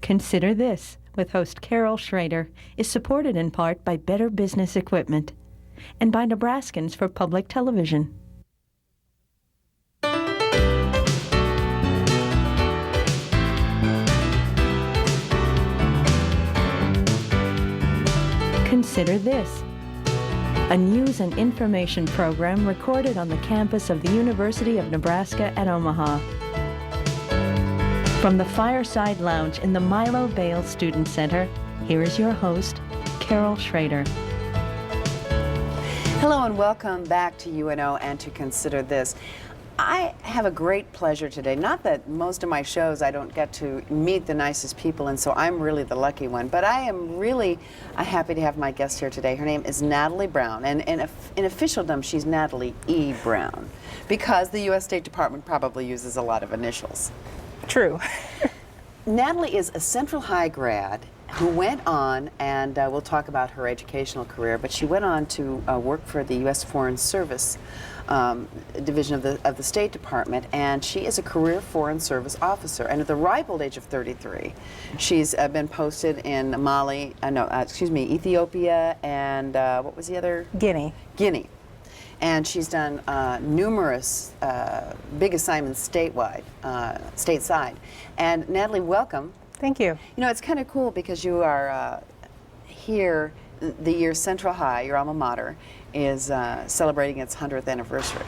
Consider This, with host Carol Schrader, is supported in part by Better Business Equipment and by Nebraskans for Public Television. Consider This, a news and information program recorded on the campus of the University of Nebraska at Omaha. From the Fireside Lounge in the Milo Bale Student Center, here is your host, Carol Schrader. Hello and welcome back to UNO and to Consider This. I have a great pleasure today. Not that most of my shows I don't get to meet the nicest people, and so I'm really the lucky one, but I am really happy to have my guest here today. Her name is Natalie Brown, and in officialdom she's Natalie E. Brown, because the U.S. State Department probably uses a lot of initials. True. Natalie is a Central High grad who went on, and we'll talk about her educational career, but she went on to work for the U.S. Foreign Service Division of the State Department, and she is a career Foreign Service officer. And at the ripe old age of 33, she's been posted in Ethiopia, and what was the other? Guinea. Guinea. And she's done numerous big assignments stateside. And Natalie, welcome. Thank you. You know, it's kind of cool because you are here the year Central High, your alma mater, is celebrating its 100th anniversary.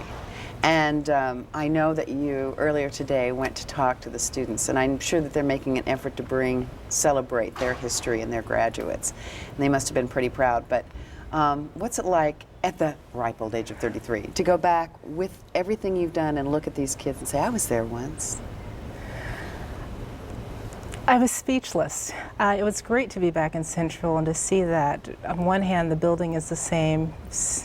And I know that you earlier today went to talk to the students, and I'm sure that they're making an effort to celebrate their history and their graduates. And they must have been pretty proud. But what's it like at the ripe old age of 33 to go back with everything you've done and look at these kids and say, I was there once? I was speechless. It was great to be back in Central and to see that on one hand the building is the same,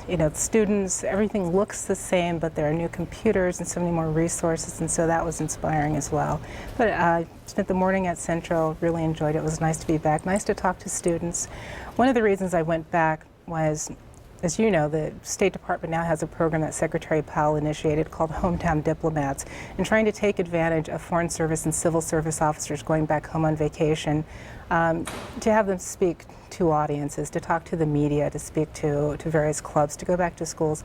you know, students, everything looks the same, but there are new computers and so many more resources, and so that was inspiring as well. But I spent the morning at Central, really enjoyed it. It was nice to be back, nice to talk to students. One of the reasons I went back was, as you know, the State Department now has a program that Secretary Powell initiated called Hometown Diplomats, and trying to take advantage of Foreign Service and Civil Service officers going back home on vacation, to have them speak to audiences, to talk to the media, to speak to various clubs, to go back to schools,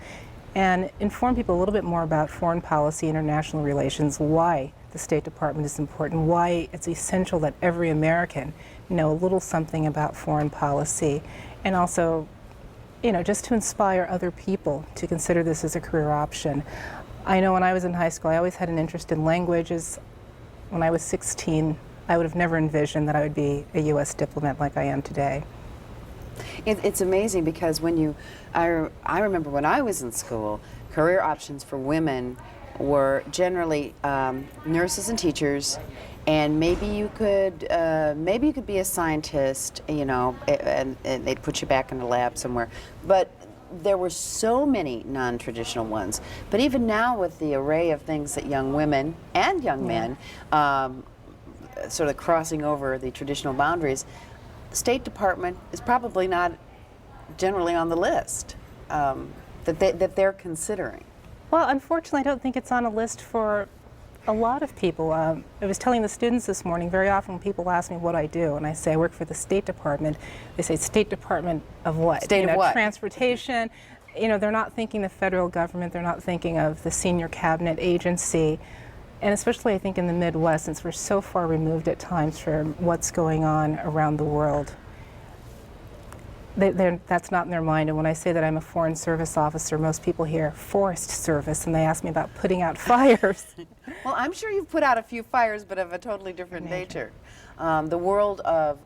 and inform people a little bit more about foreign policy, international relations, why the State Department is important, why it's essential that every American know a little something about foreign policy, and also, you know, just to inspire other people to consider this as a career option. I know when I was in high school, I always had an interest in languages. When I was 16, I would have never envisioned that I would be a U.S. diplomat like I am today. It's amazing because I remember when I was in school, career options for women were generally nurses and teachers, and maybe you could be a scientist, you know, and they'd put you back in the lab somewhere. But there were so many non-traditional ones. But even now, with the array of things that young women and young men sort of crossing over the traditional boundaries, State Department is probably not generally on the list that they're considering. Well, unfortunately, I don't think it's on a list for a lot of people. I was telling the students this morning, very often when people ask me what I do, and I say I work for the State Department, they say, State Department of what? State of what? Transportation. You know, they're not thinking the federal government, they're not thinking of the senior cabinet agency, and especially I think in the Midwest, since we're so far removed at times from what's going on around the world. That's not in their mind. And when I say that I'm a Foreign Service officer, most people hear forest service, and they ask me about putting out fires. Well, I'm sure you've put out a few fires, but of a totally different nature. The world of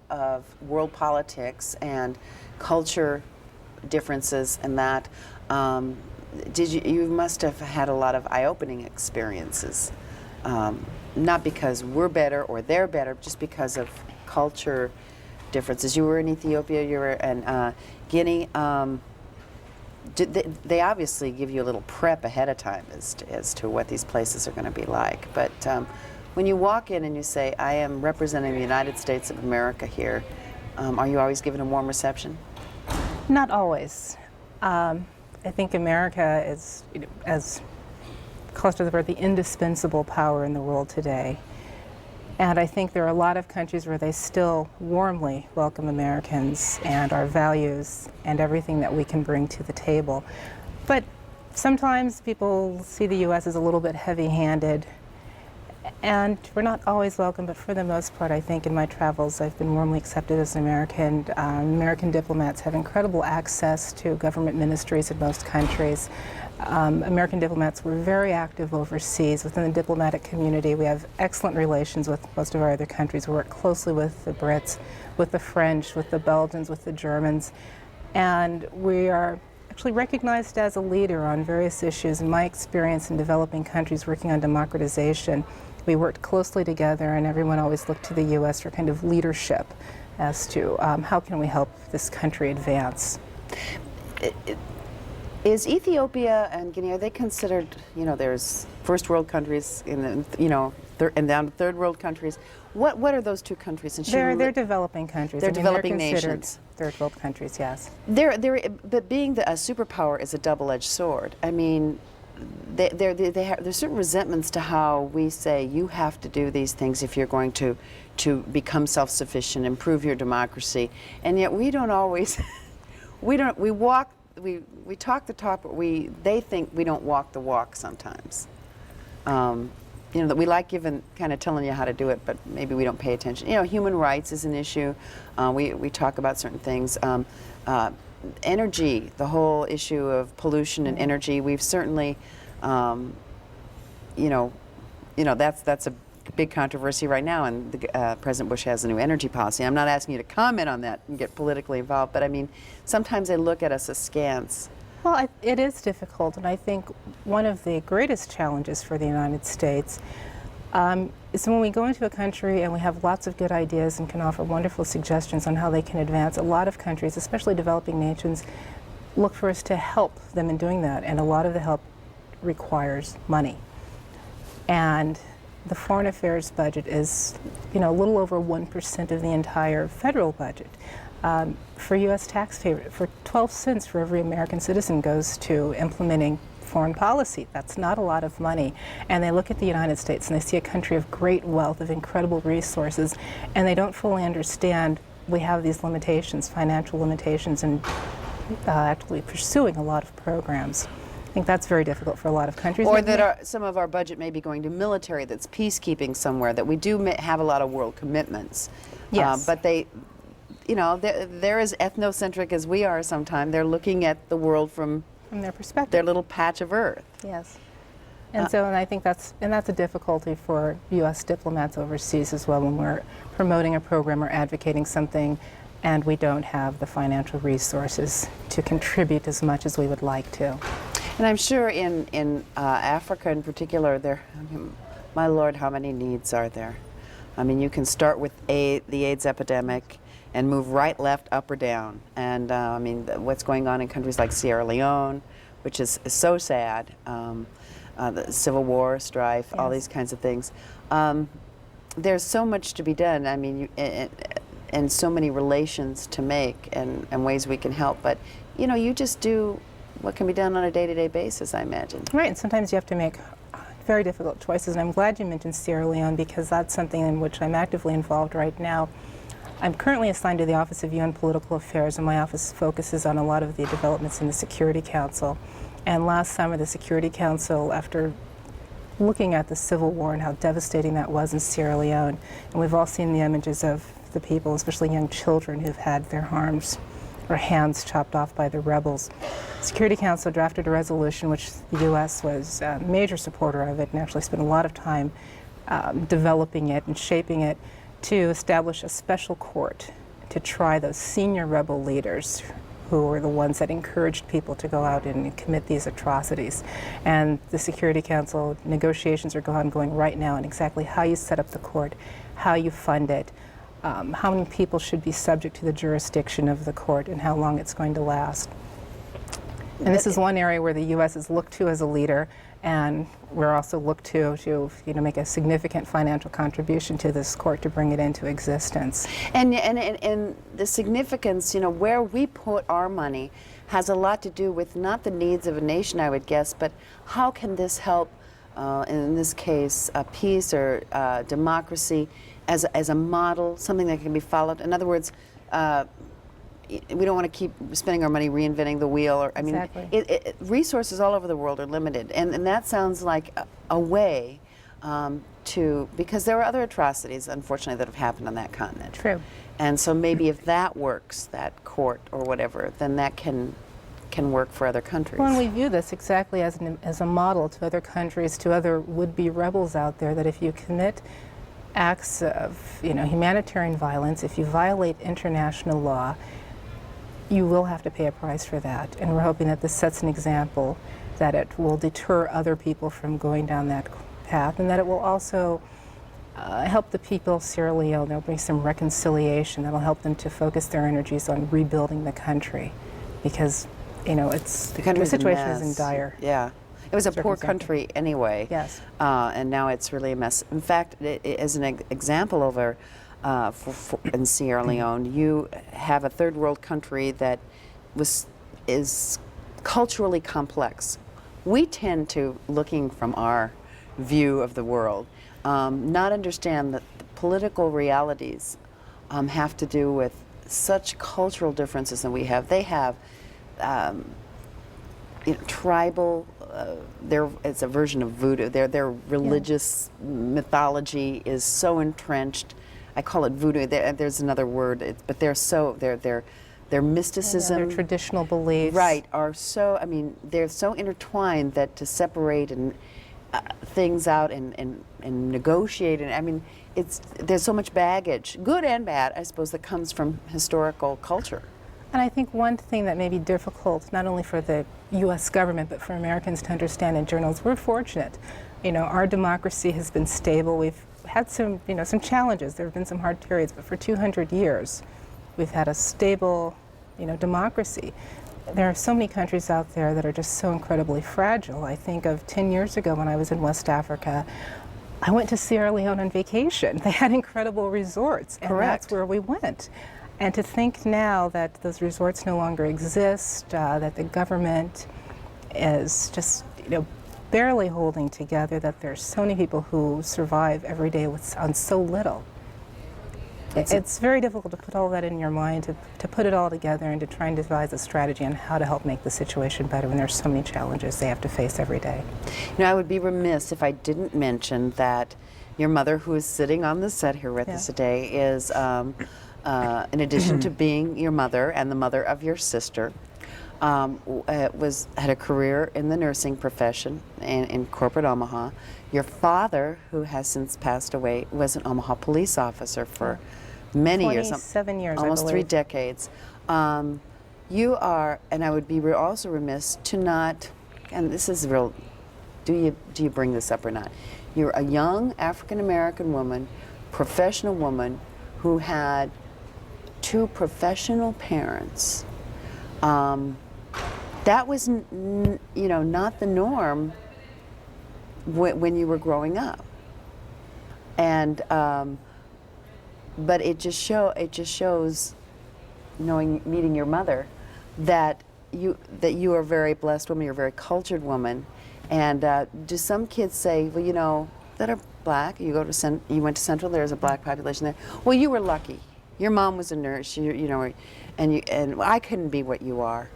world politics and culture differences and that, you must have had a lot of eye-opening experiences. Not because we're better or they're better, just because of culture differences. You were in Ethiopia, you were in Guinea. They obviously give you a little prep ahead of time as to what these places are going to be like. But when you walk in and you say, I am representing the United States of America here, are you always given a warm reception? Not always. I think America is, you know, as close to the indispensable power in the world today. And I think there are a lot of countries where they still warmly welcome Americans and our values and everything that we can bring to the table. But sometimes people see the U.S. as a little bit heavy-handed, and we're not always welcome, but for the most part, I think in my travels, I've been warmly accepted as an American. American diplomats have incredible access to government ministries in most countries. American diplomats were very active overseas within the diplomatic community. We have excellent relations with most of our other countries. We work closely with the Brits, with the French, with the Belgians, with the Germans, and we are actually recognized as a leader on various issues. In my experience in developing countries working on democratization, we worked closely together, and everyone always looked to the U.S. for kind of leadership as to how can we help this country advance. Is Ethiopia and Guinea, are they considered, you know, there's first world countries, and down to third world countries. What are those two countries? And They're developing countries. They're I mean, developing they're considered nations. Third world countries, yes. But being a superpower is a double-edged sword. I mean, there's certain resentments to how we say you have to do these things if you're going to become self-sufficient, improve your democracy, and yet we don't always. We talk the talk, but they think we don't walk the walk sometimes. You know, that we like kind of telling you how to do it, but maybe we don't pay attention. You know, human rights is an issue. We talk about certain things. Energy, the whole issue of pollution and energy, we've certainly, you know, that's a big controversy right now, and President Bush has a new energy policy. I'm not asking you to comment on that and get politically involved, but I mean, sometimes they look at us askance. Well, it is difficult, and I think one of the greatest challenges for the United States is when we go into a country and we have lots of good ideas and can offer wonderful suggestions on how they can advance. A lot of countries, especially developing nations, look for us to help them in doing that, and a lot of the help requires money. And the foreign affairs budget is, you know, a little over 1% of the entire federal budget. For U.S. taxpayers, for 12 cents for every American citizen goes to implementing foreign policy. That's not a lot of money. And they look at the United States and they see a country of great wealth, of incredible resources, and they don't fully understand we have these limitations, financial limitations, in actually pursuing a lot of programs. I think that's very difficult for a lot of countries. Or that some of our budget may be going to military, that's peacekeeping somewhere, that we do have a lot of world commitments. Yes. But they, you know, they're as ethnocentric as we are sometimes. They're looking at the world from their perspective, their little patch of earth. Yes. And and I think that's a difficulty for U.S. diplomats overseas as well, when we're promoting a program or advocating something and we don't have the financial resources to contribute as much as we would like to. And I'm sure in Africa in particular, my Lord, how many needs are there? I mean, you can start with the AIDS epidemic and move right, left, up, or down. And I mean, what's going on in countries like Sierra Leone, which is so sad, the civil war, strife, yes, all these kinds of things. There's so much to be done. I mean, and so many relations to make and ways we can help. But, you know, you just do what can be done on a day-to-day basis, I imagine. Right, and sometimes you have to make very difficult choices. And I'm glad you mentioned Sierra Leone, because that's something in which I'm actively involved right now. I'm currently assigned to the Office of UN Political Affairs, and my office focuses on a lot of the developments in the Security Council. And last summer, the Security Council, after looking at the civil war and how devastating that was in Sierra Leone, and we've all seen the images of the people, especially young children, who've had their arms or hands chopped off by the rebels. The Security Council drafted a resolution which the U.S. was a major supporter of it, and actually spent a lot of time developing it and shaping it, to establish a special court to try those senior rebel leaders who were the ones that encouraged people to go out and commit these atrocities. And the Security Council negotiations are ongoing right now on exactly how you set up the court, how you fund it, how many people should be subject to the jurisdiction of the court, and how long it's going to last. And this is one area where the U.S. is looked to as a leader, and we're also looked to make a significant financial contribution to this court to bring it into existence. And the significance, you know, where we put our money has a lot to do with not the needs of a nation, I would guess, but how can this help, in this case, peace or democracy as a model, something that can be followed. In other words, we don't want to keep spending our money reinventing the wheel. Or I mean, Exactly. resources all over the world are limited, and that sounds like a way to, because there are other atrocities, unfortunately, that have happened on that continent. True. And so maybe if that works, that court or whatever, then that can work for other countries. Well, and we view this exactly as a model to other countries, to other would-be rebels out there, that if you commit acts of humanitarian violence, if you violate international law, you will have to pay a price for that. And we're hoping that this sets an example, that it will deter other people from going down that path, and that it will also help the people of Sierra Leone. There'll be some reconciliation that'll help them to focus their energies on rebuilding the country, because the situation is in dire. Yeah. It was a poor country anyway. Yes. And now it's really a mess. In fact, as an example over in Sierra Leone, you have a third world country that is culturally complex. We tend to, looking from our view of the world, not understand that the political realities have to do with such cultural differences than we have. They have tribal, it's a version of voodoo. Their religious mythology is so entrenched. I call it voodoo. There's another word, but their mysticism, Their traditional beliefs. right, are so, I mean, they're so intertwined that to separate and things out and negotiate, and I mean, there's so much baggage, good and bad, I suppose, that comes from historical culture. And I think one thing that may be difficult, not only for the U.S. government, but for Americans to understand in journals, we're fortunate. Our democracy has been stable. We've had some challenges. There have been some hard periods, but for 200 years, we've had a stable, democracy. There are so many countries out there that are just so incredibly fragile. I think of 10 years ago when I was in West Africa, I went to Sierra Leone on vacation. They had incredible resorts, and that's where we went. And to think now that those resorts no longer exist, that the government is just, barely holding together, that there's so many people who survive every day on so little. It's very difficult to put all that in your mind, to put it all together and to try and devise a strategy on how to help make the situation better when there's so many challenges they have to face every day. I would be remiss if I didn't mention that your mother, who is sitting on the set here with us today, is, in addition to being your mother and the mother of your sister, had a career in the nursing profession in corporate Omaha. Your father, who has since passed away, was an Omaha police officer for many years. 27 years, almost I 3 believe. decades. You are, and I would be also remiss to not, and this is real, do you bring this up or not? You're a young African-American woman, professional woman, who had 2 professional parents. That was, not the norm when you were growing up. And but it just shows, meeting your mother, that you are a very blessed woman. You're a very cultured woman. And do some kids say, well, that are black? You went to Central. There's a black population there. Well, you were lucky. Your mom was a nurse. And I couldn't be what you are.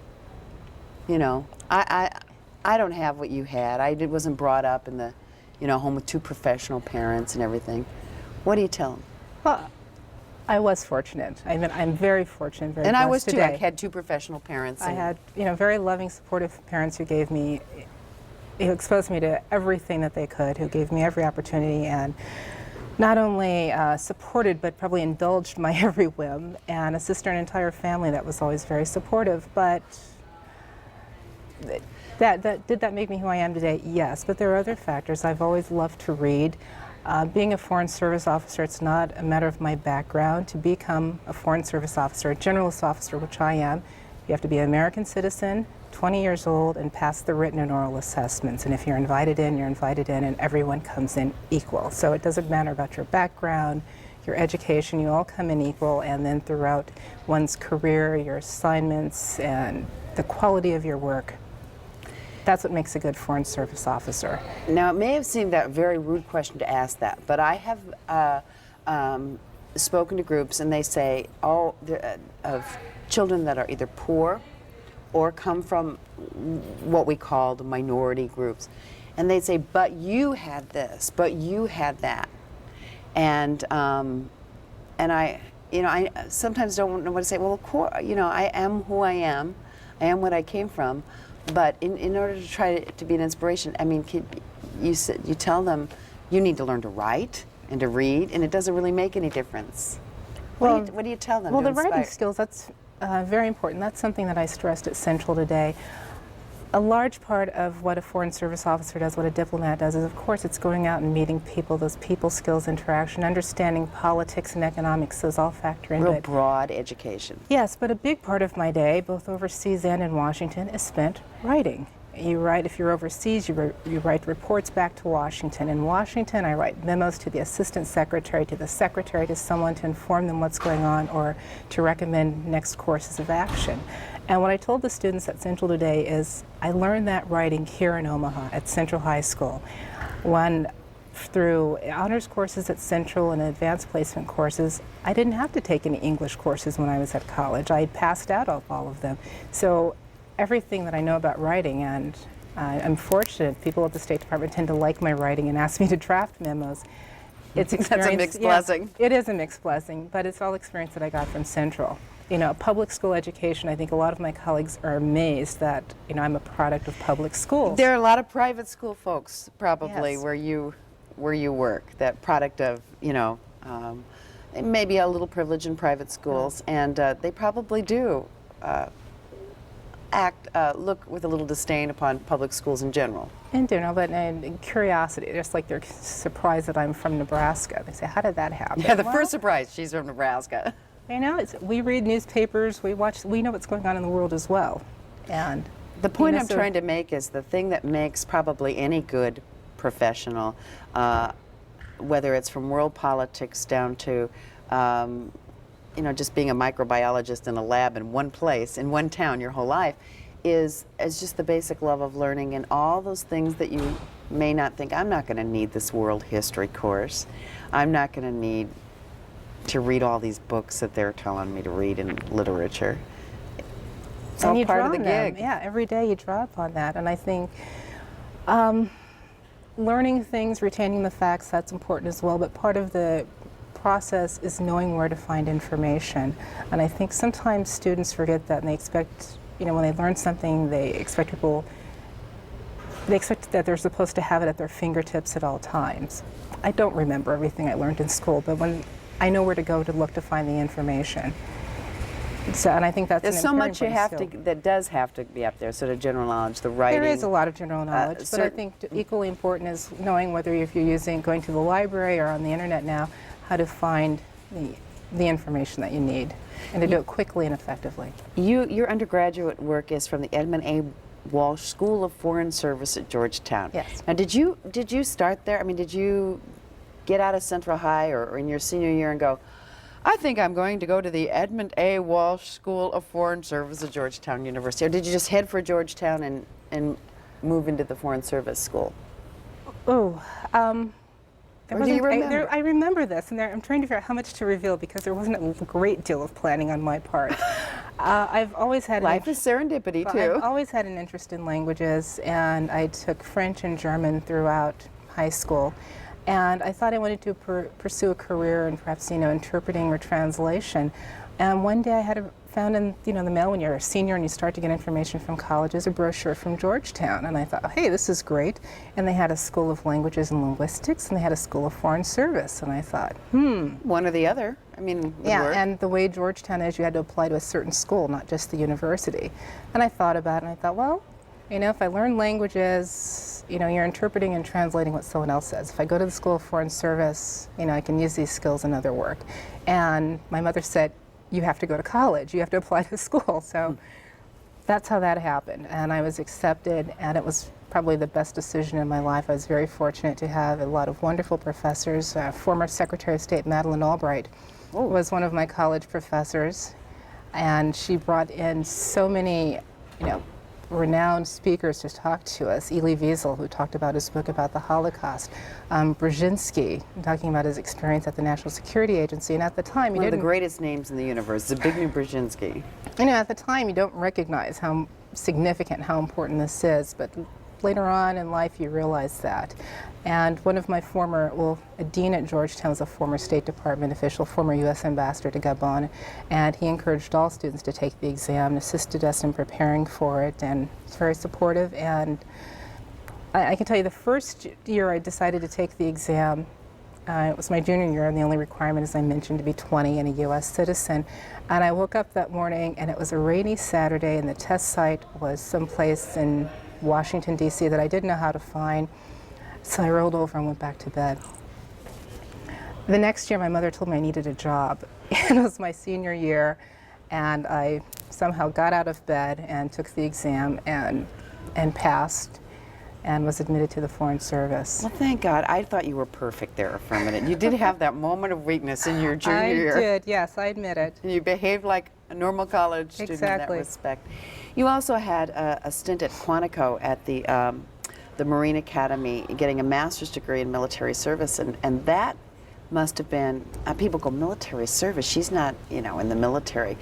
I don't have what you had. I wasn't brought up in the, home with 2 professional parents and everything. What do you tell them? Well, I was fortunate. I mean, I'm very fortunate, very And blessed I was too. today. I had 2 professional parents. I had, very loving, supportive parents who exposed me to everything that they could, who gave me every opportunity, and not only supported, but probably indulged my every whim, and a sister and entire family that was always very supportive. But did that make me who I am today? Yes, but there are other factors. I've always loved to read. Being a Foreign Service officer, it's not a matter of my background. To become a Foreign Service officer, a generalist officer, which I am, you have to be an American citizen, 20 years old, and pass the written and oral assessments. And if you're invited in, and everyone comes in equal. So it doesn't matter about your background, your education, you all come in equal, and then throughout one's career, your assignments, and the quality of your work, that's what makes a good Foreign Service officer. Now, it may have seemed a very rude question to ask that, but I have spoken to groups, and they say, oh, of children that are either poor or come from what we call the minority groups. And they'd say, but you had this, but you had that. And I, I sometimes don't know what to say. Well, of course, I am who I am what I came from. But in order to try to be an inspiration, I mean, you tell them you need to learn to write and to read, and it doesn't really make any difference. Well, what do you tell them? Well, to the writing inspire? skills, that's very important. That's something that I stressed at Central today. A large part of what a Foreign Service officer does, what a diplomat does, is of course it's going out and meeting people, those people skills, interaction, understanding politics and economics, those all factor into Real it. broad education. Yes, but a big part of my day, both overseas and in Washington, is spent writing. You write, if you're overseas, you write reports back to Washington. In Washington, I write memos to the assistant secretary, to the secretary, to someone to inform them what's going on or to recommend next courses of action. And what I told the students at Central today is I learned that writing here in Omaha at Central High School. Through honors courses at Central and advanced placement courses, I didn't have to take any English courses when I was at college. I had passed out of all of them. So everything that I know about writing, and I'm fortunate, people at the State Department tend to like my writing and ask me to draft memos. It's experience. That's a mixed blessing. It is a mixed blessing, but it's all experience that I got from Central. Public school education, I think a lot of my colleagues are amazed that, I'm a product of public schools. There are a lot of private school folks probably Yes. where you work, that product of, maybe a little privilege in private schools, and they probably do look with a little disdain upon public schools in general. In general, but in curiosity, just like they're surprised that I'm from Nebraska. They say, how did that happen? Yeah, the Well, first surprise, she's from Nebraska. we read newspapers, we know what's going on in the world as well. And The point I'm so- trying to make is the thing that makes probably any good professional, whether it's from world politics down to, just being a microbiologist in a lab in one place, in one town your whole life, is just the basic love of learning and all those things that you may not think, I'm not going to need this world history course. I'm not going to need to read all these books that they're telling me to read in literature. It's all you part of draw the them. gig. Yeah, every day you draw upon that. And I think learning things, retaining the facts, that's important as well. But part of the process is knowing where to find information. And I think sometimes students forget that, and they expect, when they learn something, they expect that they're supposed to have it at their fingertips at all times. I don't remember everything I learned in school, but when I know where to go to look to find the information. So, and I think that's There's an so very much you important have skill. that does have to be up there, sort of general knowledge, the writing. There is a lot of general knowledge, but I think equally important is knowing whether if you're going to the library or on the internet now, how to find the information that you need and to do it quickly and effectively. Your undergraduate work is from the Edmund A. Walsh School of Foreign Service at Georgetown. Yes. Now, did you start there? I mean, did you get out of Central High or in your senior year and go, I think I'm going to go to the Edmund A. Walsh School of Foreign Service at Georgetown University? Or did you just head for Georgetown and move into the Foreign Service School? Oh, Or do you remember? I remember this, and I'm trying to figure out how much to reveal because there wasn't a great deal of planning on my part. I've always had Life is serendipity, Well, too. I've always had an interest in languages, and I took French and German throughout high school. And I thought I wanted to pursue a career in perhaps, interpreting or translation. And one day I found in, the mail when you're a senior and you start to get information from colleges, a brochure from Georgetown. And I thought, oh, hey, this is great. And they had a School of Languages and Linguistics, and they had a School of Foreign Service. And I thought, One or the other. I mean, would yeah, work. and the way Georgetown is, you had to apply to a certain school, not just the university. And I thought about it, and I thought, well, if I learn languages, you're interpreting and translating what someone else says. If I go to the School of Foreign Service, I can use these skills in other work. And my mother said, you have to go to college, you have to apply to school. So that's how that happened. And I was accepted, and it was probably the best decision in my life. I was very fortunate to have a lot of wonderful professors. Former Secretary of State Madeleine Albright was one of my college professors, and she brought in so many, renowned speakers to talk to us. Elie Wiesel, who talked about his book about the Holocaust. Brzezinski, talking about his experience at the National Security Agency. And at the time, One of the greatest names in the universe, Zbigniew Brzezinski. You know, at the time, you don't recognize how significant, how important this is. But later on in life, you realize that. And one of my former, well, a dean at Georgetown was a former State Department official, former U.S. ambassador to Gabon, and he encouraged all students to take the exam, assisted us in preparing for it, and was very supportive. And I can tell you the first year I decided to take the exam, it was my junior year, and the only requirement, as I mentioned, to be 20 and a U.S. citizen. And I woke up that morning, and it was a rainy Saturday, and the test site was someplace in Washington, D.C. that I didn't know how to find. So I rolled over and went back to bed. The next year, my mother told me I needed a job. It was my senior year, and I somehow got out of bed and took the exam and passed and was admitted to the Foreign Service. Well, thank God. I thought you were perfect there for a minute. You did have that moment of weakness in your junior year. I did, yes, I admit it. You behaved like a normal college student in that respect. You also had a stint at Quantico at the Marine Academy, getting a master's degree in military service, and that must have been, people go, military service, she's not, you know, in the military.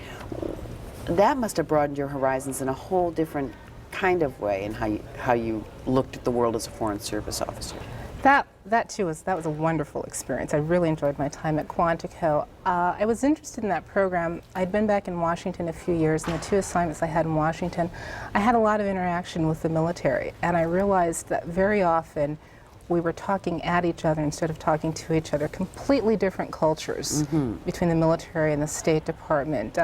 That must have broadened your horizons in a whole different kind of way in how you looked at the world as a Foreign Service officer. That too was a wonderful experience. I really enjoyed my time at Quantico. I was interested in that program. I'd been back in Washington a few years, and the 2 assignments I had in Washington, I had a lot of interaction with the military, and I realized that very often we were talking at each other instead of talking to each other. Completely different cultures between the military and the State Department,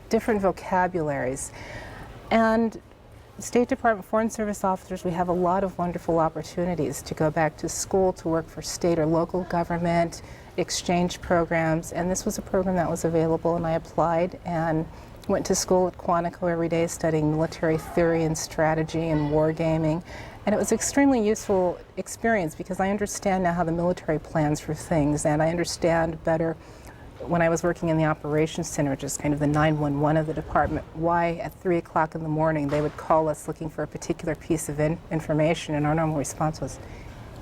different vocabularies. And State Department Foreign Service officers, we have a lot of wonderful opportunities to go back to school, to work for state or local government, exchange programs, and this was a program that was available, and I applied and went to school at Quantico every day studying military theory and strategy and wargaming. And it was an extremely useful experience because I understand now how the military plans for things, and I understand better when I was working in the operations center, which is kind of the 911 of the department, why at 3 o'clock in the morning they would call us looking for a particular piece of information, and our normal response was,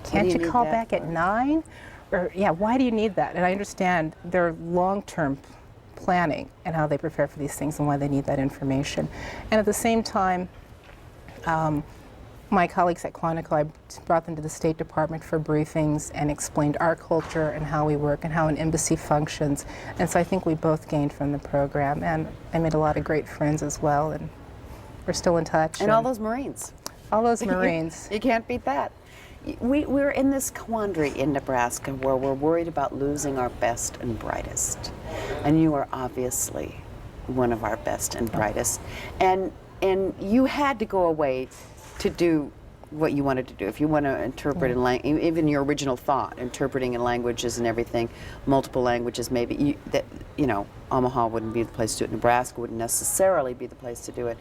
can't you call back at 9? Or, yeah, why do you need that? And I understand their long-term planning and how they prepare for these things and why they need that information. And at the same time, my colleagues at Quantico, I brought them to the State Department for briefings and explained our culture and how we work and how an embassy functions. And so I think we both gained from the program, and I made a lot of great friends as well, and we're still in touch. And all those Marines. All those Marines. You can't beat that. We're in this quandary in Nebraska where we're worried about losing our best and brightest. And you are obviously one of our best and brightest. And you had to go away to do what you wanted to do. If you want to interpret in even your original thought, interpreting in languages and everything, multiple languages, maybe Omaha wouldn't be the place to do it. Nebraska wouldn't necessarily be the place to do it.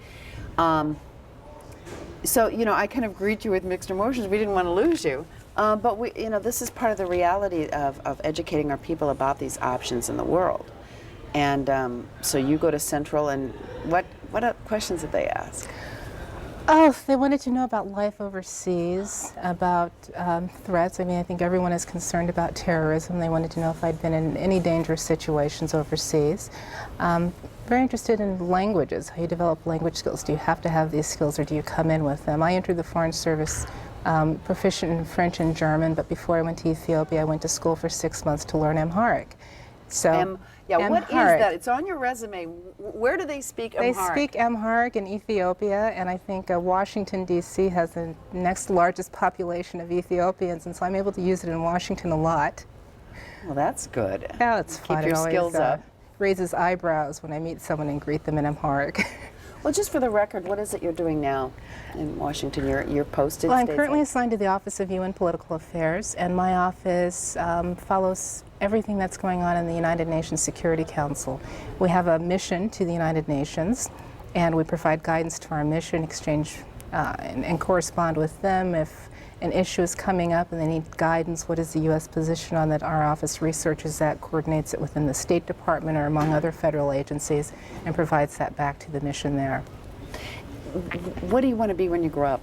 So I kind of greet you with mixed emotions. We didn't want to lose you, but this is part of the reality of educating our people about these options in the world. And so you go to Central, and what questions did they ask? Oh, they wanted to know about life overseas, about threats. I mean, I think everyone is concerned about terrorism. They wanted to know if I'd been in any dangerous situations overseas. Very interested in languages, how you develop language skills. Do you have to have these skills, or do you come in with them? I entered the Foreign Service proficient in French and German, but before I went to Ethiopia, I went to school for 6 months to learn Amharic. So, what is that? It's on your resume. Where do they speak Amharic? They speak Amharic in Ethiopia, and I think Washington, D.C. has the next largest population of Ethiopians, and so I'm able to use it in Washington a lot. Well, that's good. Yeah, it's fun. Keep your skills up. Raises eyebrows when I meet someone and greet them in Amharic. Well, just for the record, what is it you're doing now in Washington? You're posted? Well, I'm currently assigned to the Office of UN Political Affairs, and my office follows everything that's going on in the United Nations Security Council. We have a mission to the United Nations, and we provide guidance to our mission, exchange and correspond with them. If an issue is coming up and they need guidance, what is the U.S. position on that? Our office researches that, coordinates it within the State Department or among other federal agencies, and provides that back to the mission there. what do you want to be when you grow up?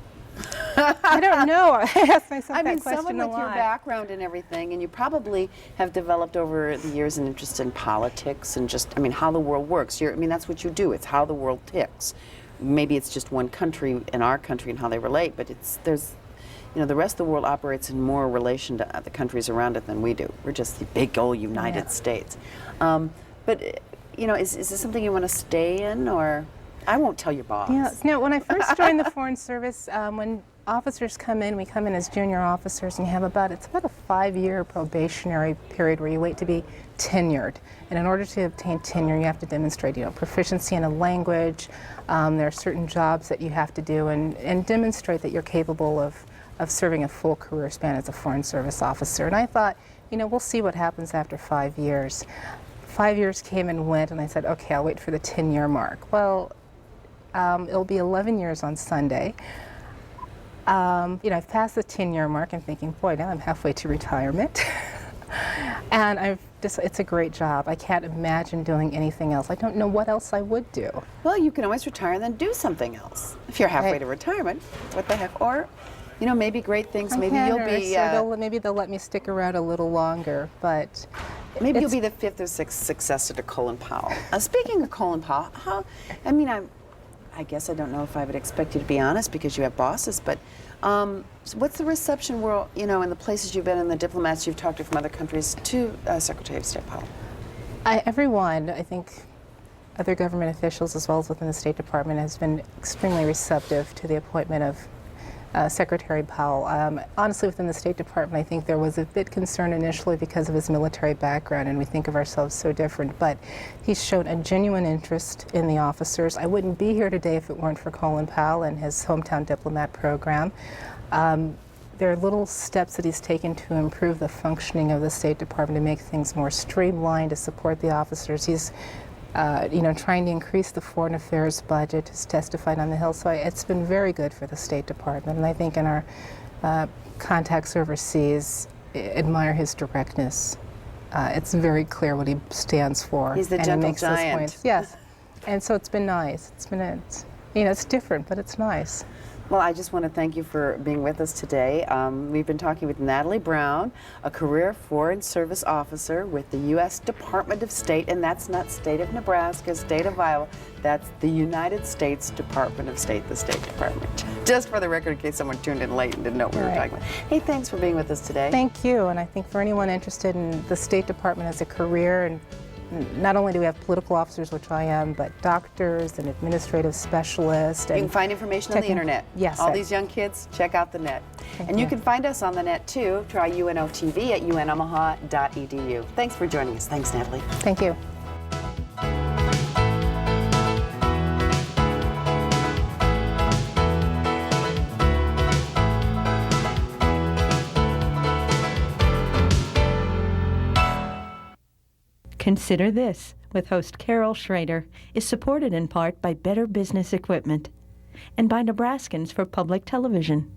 I don't know. I ask myself I that mean, question someone a with your lot. background and everything, and you probably have developed over the years an interest in politics and just, I mean, how the world works. I mean, that's what you do. It's how the world ticks. Maybe it's just one country in our country and how they relate, but the rest of the world operates in more relation to the countries around it than we do. We're just the big old United States. But, is this something you want to stay in, or I won't tell your boss. Yeah, no, when I first joined the Foreign Service, when officers come in, we come in as junior officers, and you have it's about a 5-year probationary period where you wait to be tenured. And in order to obtain tenure, you have to demonstrate, proficiency in a language. There are certain jobs that you have to do and demonstrate that you're capable of serving a full career span as a Foreign Service officer. And I thought, we'll see what happens after 5 years. 5 years came and went, and I said, okay, I'll wait for the 10-year mark. Well, it'll be 11 years on Sunday. I've passed the 10-year mark. I'm thinking, boy, now I'm halfway to retirement. And it's a great job. I can't imagine doing anything else. I don't know what else I would do. Well, you can always retire and then do something else. If you're halfway to retirement, what the heck? Or, maybe great things. Maybe you'll be. Maybe they'll let me stick around a little longer, but. Maybe you'll be the 5th or 6th successor to Colin Powell. Speaking of Colin Powell, I guess I don't know if I would expect you to be honest because you have bosses, but what's the reception in the places you've been and the diplomats you've talked to from other countries to Secretary of State Powell? Everyone, I think, other government officials as well as within the State Department has been extremely receptive to the appointment of Secretary Powell. Honestly, within the State Department, I think there was a bit concern initially because of his military background, and we think of ourselves so different, but he's shown a genuine interest in the officers. I wouldn't be here today if it weren't for Colin Powell and his Hometown Diplomat program. There are little steps that he's taken to improve the functioning of the State Department to make things more streamlined, to support the officers. He's trying to increase the foreign affairs budget, has testified on the Hill. So it's been very good for the State Department. And I think in our contacts overseas admire his directness. It's very clear what he stands for. He's the and gentle he makes giant. those points. Yes. And so it's been nice. It's different, but it's nice. Well, I just want to thank you for being with us today. We've been talking with Natalie Brown, a career Foreign Service officer with the U.S. Department of State, and that's not state of Nebraska, state of Iowa. That's the United States Department of State, the State Department. Just for the record, in case someone tuned in late and didn't know what we were talking about. Hey, thanks for being with us today. Thank you, and I think for anyone interested in the State Department as a career, and not only do we have political officers, which I am, but doctors and administrative specialists. You can find information on the internet. Yes. All these young kids, check out the net. And you can find us on the net too. Try UNO TV at unomaha.edu. Thanks for joining us. Thanks, Natalie. Thank you. Consider This with host Carol Schrader is supported in part by Better Business Equipment and by Nebraskans for Public Television.